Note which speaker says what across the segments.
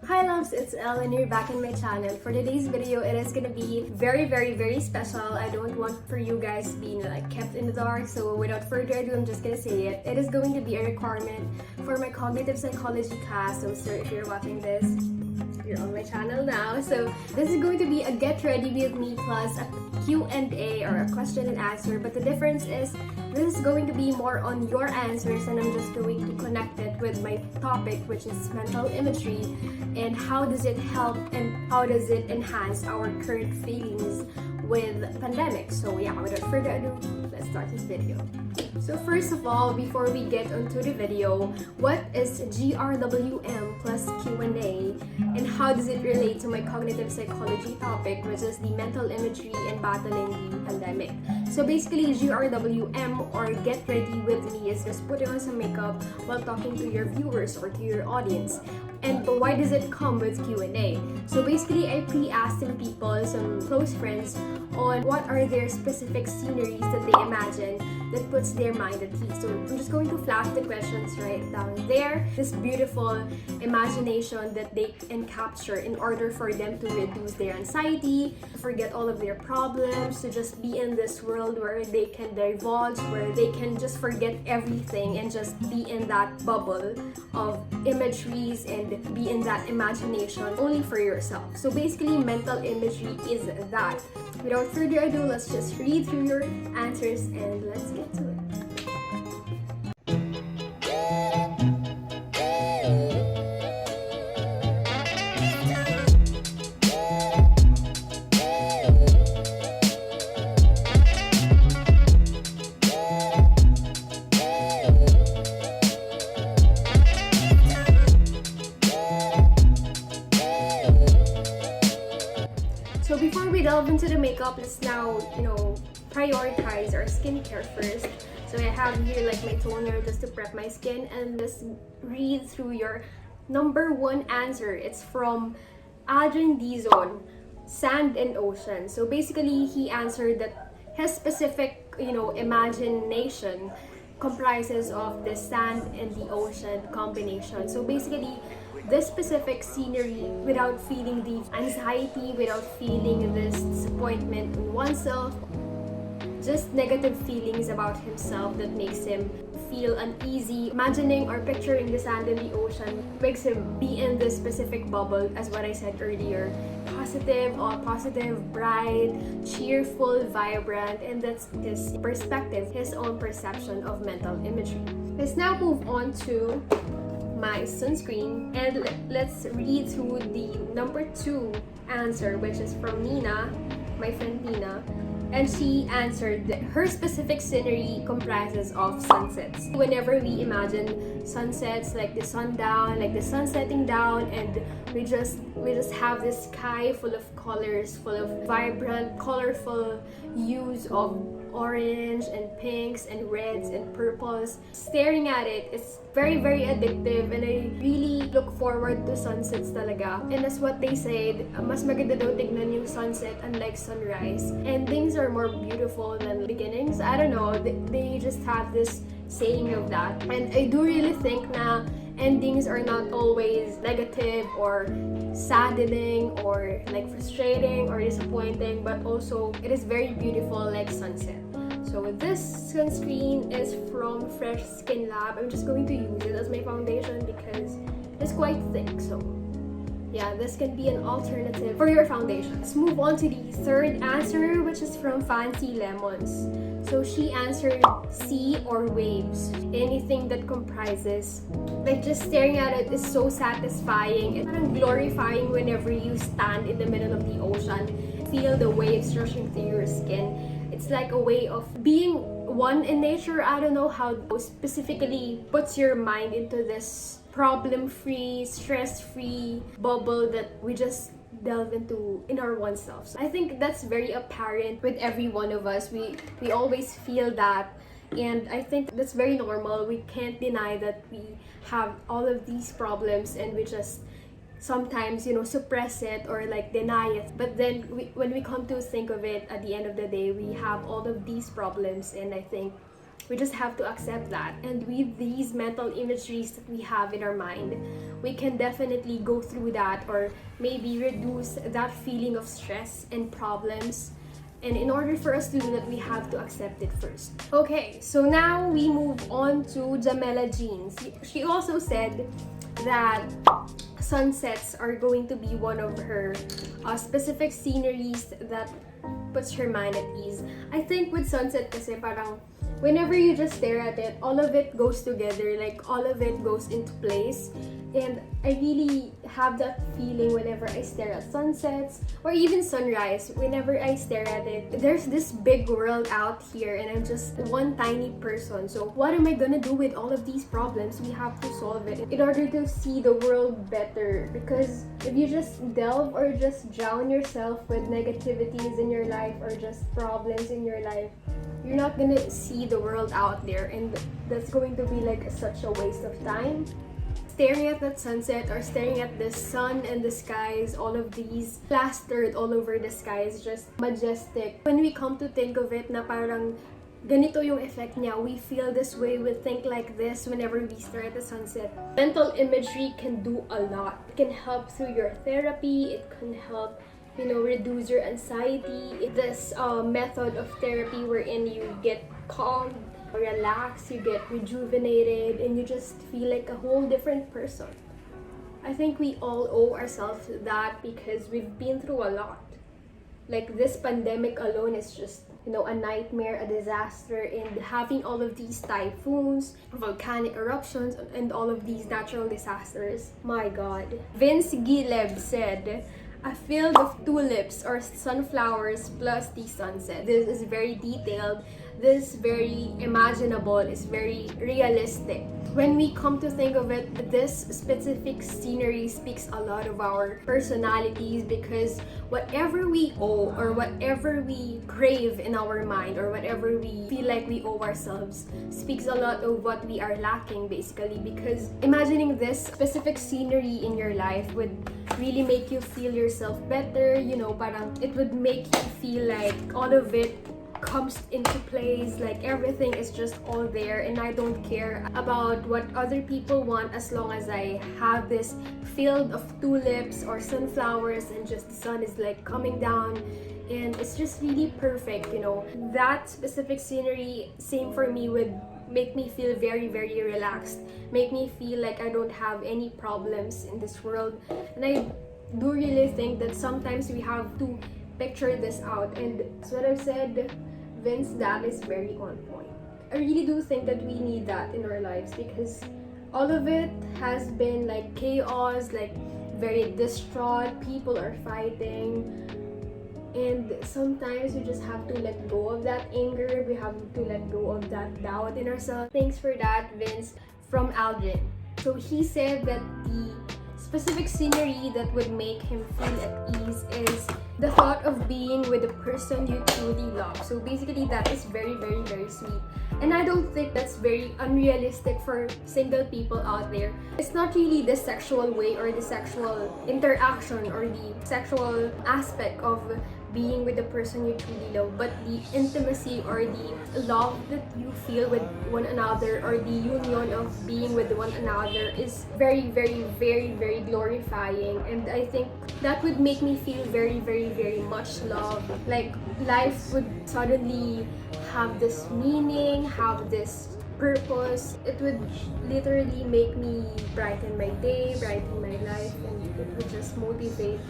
Speaker 1: Hi loves, it's Elle and you're back on my channel. For today's video, it is gonna be very special. I don't want for you guys being kept in the dark, so without further ado, I'm just gonna say it. It is going to be a requirement for my cognitive psychology class. So sir, if you're watching this, you're on my channel now. So this is going to be a get ready with me plus a Q&A or a question and answer, but the difference is this is going to be more on your answers and I'm just going to connect it with my topic, which is mental imagery and how does it help and how does it enhance our current feelings with pandemic. So yeah, without further ado, let's start this video. So first of all, before we get onto the video, what is GRWM plus Q&A and how does it relate to my cognitive psychology topic, which is the mental imagery and battling the pandemic? So basically, GRWM or get ready with me is just putting on some makeup while talking to your viewers or to your audience. And why does it come with Q&A? So basically, I pre-asked some people, some close friends, on what are their specific sceneries that they imagine that puts their mind at ease. So I'm just going to flash the questions right down there. This beautiful imagination that they can capture in order for them to reduce their anxiety, forget all of their problems, to just be in this world where they can divulge, where they can just forget everything and just be in that bubble of imageries and be in that imagination only for yourself. So basically, mental imagery is that. Without further ado, let's just read through your answers and let's get to it. So before we delve into the makeup, let's now, prioritize our skincare first. So I have here like my toner just to prep my skin, and let's read through your number one answer. It's from Aldrin, sand and ocean. So basically, he answered that his specific, imagination comprises of the sand and the ocean combination. So basically, this specific scenery, without feeling the anxiety, without feeling this disappointment in oneself, just negative feelings about himself that makes him feel uneasy. Imagining or picturing the sand and the ocean makes him be in this specific bubble, as what I said earlier. Positive, bright, cheerful, vibrant, and that's his perspective, his own perception of mental imagery. Let's now move on to my sunscreen and let's read through the number two answer, which is from Nina, my friend Nina. And she answered that her specific scenery comprises of sunsets. Whenever we imagine sunsets, like the sundown, like the sun setting down, and we just have this sky full of colors, full of vibrant, colorful hues of orange and pinks and reds and purples. Staring at it is very addictive, and I really look forward to sunsets talaga. And that's what they said, mas maganda daw tignan yung sunset unlike sunrise. Endings are more beautiful than beginnings. I don't know, they just have this saying of that. And I do really think na endings are not always negative or saddening or frustrating or disappointing, but also it is very beautiful like sunset. So this sunscreen is from Fresh Skin Lab. I'm just going to use it as my foundation because it's quite thick. So yeah, this can be an alternative for your foundation. Let's move on to the third answer, which is from Fancy Lemons. So she answered sea or waves. Anything that comprises, just staring at it is so satisfying and parang glorifying whenever you stand in the middle of the ocean, feel the waves rushing through your skin. It's like a way of being one in nature. I don't know how specifically puts your mind into this problem-free, stress-free bubble that we just delve into in our oneself. So I think that's very apparent with every one of us. We always feel that, and I think that's very normal. We can't deny that we have all of these problems and we just sometimes suppress it or deny it, but then when we come to think of it, at the end of the day we have all of these problems, and I think We just have to accept that. And with these mental imageries that we have in our mind, we can definitely go through that, or maybe reduce that feeling of stress and problems. And in order for us to do that, we have to accept it first. Okay, so now we move on to Jamela Jeans. She also said that sunsets are going to be one of her specific sceneries that puts her mind at ease. I think with sunset kasi parang whenever you just stare at it, all of it goes together, like all of it goes into place. And I really have that feeling whenever I stare at sunsets or even sunrise. Whenever I stare at it, there's this big world out here and I'm just one tiny person. So what am I gonna do with all of these problems? We have to solve it in order to see the world better. Because if you just delve or just drown yourself with negativities in your life or just problems in your life, you're not gonna see the world out there, and that's going to be like such a waste of time. Staring at that sunset or staring at the sun and the skies, all of these plastered all over the sky is just majestic. When we come to think of it na parang ganito yung effect niya, we feel this way, we think like this whenever we stare at the sunset. Mental imagery can do a lot. It can help through your therapy, it can help reduce your anxiety. This method of therapy wherein you get calm, relax, you get rejuvenated, and you just feel like a whole different person. I think we all owe ourselves that because we've been through a lot. Like this pandemic alone is just a nightmare, a disaster, and having all of these typhoons, volcanic eruptions, and all of these natural disasters. My God. Vince Gileb said, a field of tulips or sunflowers plus the sunset. This is very detailed. This is very imaginable. It's very realistic. When we come to think of it, this specific scenery speaks a lot of our personalities, because whatever we owe or whatever we crave in our mind or whatever we feel like we owe ourselves speaks a lot of what we are lacking, basically. Because imagining this specific scenery in your life would really make you feel yourself better, parang it would make you feel like all of it comes into place, like everything is just all there and I don't care about what other people want as long as I have this field of tulips or sunflowers and just the sun is like coming down and it's just really perfect. That specific scenery, same for me, would make me feel very, very relaxed, make me feel like I don't have any problems in this world. And I do really think that sometimes we have to picture this out, and that's what I've said. Vince, that is very on point. I really do think that we need that in our lives, because all of it has been like chaos, like very distraught, people are fighting, and sometimes we just have to let go of that anger, we have to let go of that doubt in ourselves. Thanks for that, Vince. From Aldrin. So he said that the specific scenery that would make him feel at ease is the thought of being with the person you truly love. So basically that is very, very, very sweet. And I don't think that's very unrealistic for single people out there. It's not really the sexual way or the sexual interaction or the sexual aspect of being with the person you truly love, but the intimacy or the love that you feel with one another, or the union of being with one another, is very, very, very, very glorifying. And I think that would make me feel very, very, very much love. Like life would suddenly have this meaning, have this purpose. It would literally make me brighten my day, brighten my life, and it would just motivate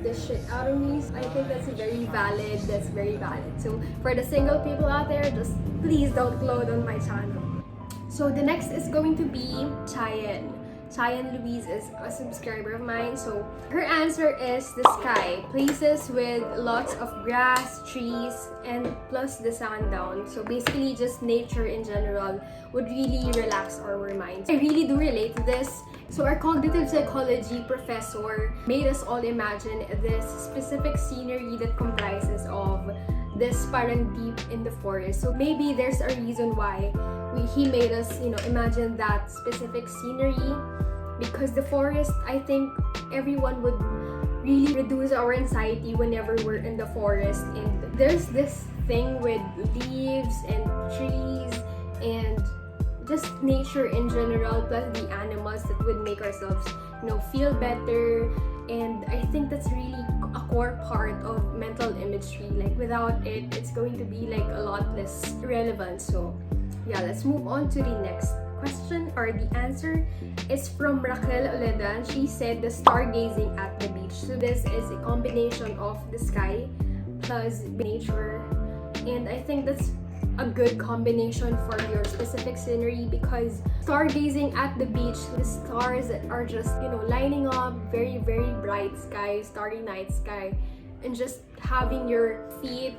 Speaker 1: the shit out of me. I think that's very valid. That's very valid. So for the single people out there, just please don't gloat on my channel. So the next is going to be Cheyenne. Cheyenne Louise is a subscriber of mine. So her answer is the sky, places with lots of grass, trees, and plus the sundown. So basically just nature in general would really relax our minds. I really do relate to this. So our cognitive psychology professor made us all imagine this specific scenery that comprises of this parang deep in the forest. So maybe there's a reason why he made us, imagine that specific scenery, because the forest, I think everyone would really reduce our anxiety whenever we're in the forest. And there's this thing with leaves and trees and just nature in general, plus the animals that would make ourselves, feel better. And I think that's really a core part of mental imagery. Like without it, it's going to be like a lot less relevant. So yeah, let's move on to the next question, or the answer is from Raquel Oledan. She said the stargazing at the beach. So this is a combination of the sky plus nature, and I think that's a good combination for your specific scenery, because stargazing at the beach, the stars are just lining up, very very bright sky, starry night sky, and just having your feet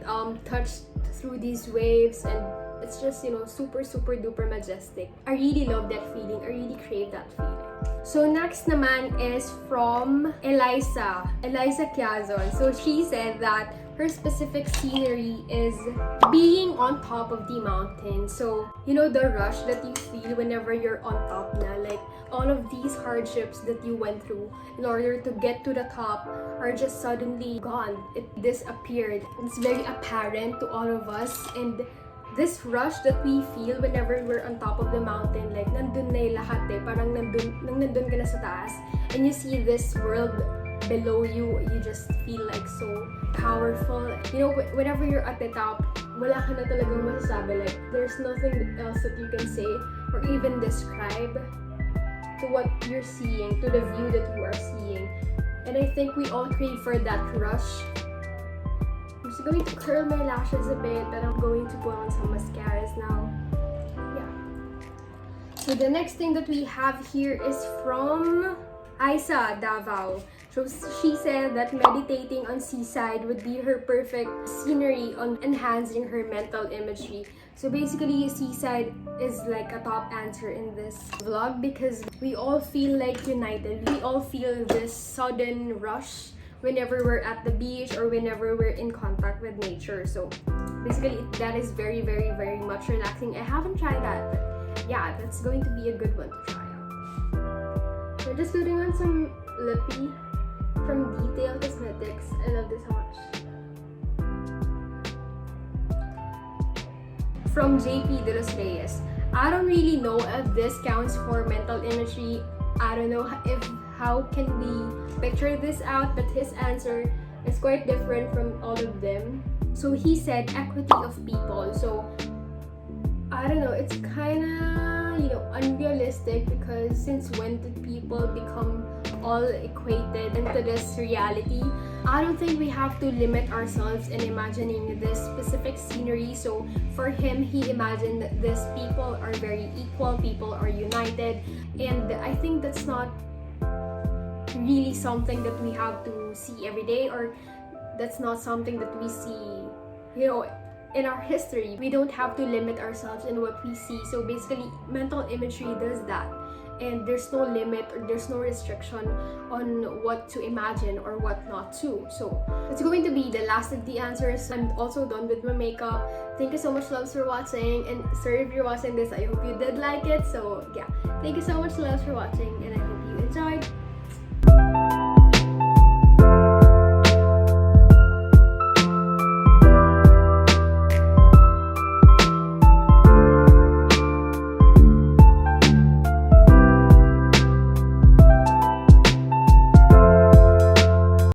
Speaker 1: touched through these waves, and it's just super super duper majestic. I really love that feeling. I really crave that feeling. So next naman is from Eliza Kiazon. So she said that her specific scenery is being on top of the mountain. So the rush that you feel whenever you're on top na, like all of these hardships that you went through in order to get to the top are just suddenly gone. It disappeared. It's very apparent to all of us, and this rush that we feel whenever we're on top of the mountain, like nandun na yung lahat parang nandun ka na sa taas, and you see this world below you, you just feel like so powerful. Whenever you're at the top, wala ka na talagang masasabi. Like there's nothing else that you can say or even describe to what you're seeing, to the view that you are seeing. And I think we all crave for that rush. I'm just going to curl my lashes a bit, but I'm going to put on some mascaras now. Yeah. So the next thing that we have here is from Aisa Davao. So she said that meditating on seaside would be her perfect scenery on enhancing her mental imagery. So basically, seaside is like a top answer in this vlog, because we all feel like united. We all feel this sudden rush whenever we're at the beach or whenever we're in contact with nature. So basically, that is very very very much relaxing. I haven't tried that, but yeah, that's going to be a good one to try out. So just putting on some lippy from Detail Cosmetics. I love this so much. From JP De Los Reyes. I don't really know if this counts for mental imagery. I don't know how can we picture this out, but his answer is quite different from all of them. So he said equity of people. So I don't know, it's kind of unrealistic, because since when did people become all equated into this reality? I don't think we have to limit ourselves in imagining this specific scenery. So for him, he imagined that these people are very equal, people are united, and I think that's not really something that we have to see every day, or that's not something that we see in our history. We don't have to limit ourselves in what we see. So basically, mental imagery does that, and there's no limit or there's no restriction on what to imagine or what not to. So it's going to be the last of the answers. I'm also done with my makeup. Thank you so much, loves, for watching, and sorry if you're watching this, I hope you did like it. So yeah, thank you so much, loves, for watching, and I hope you enjoyed.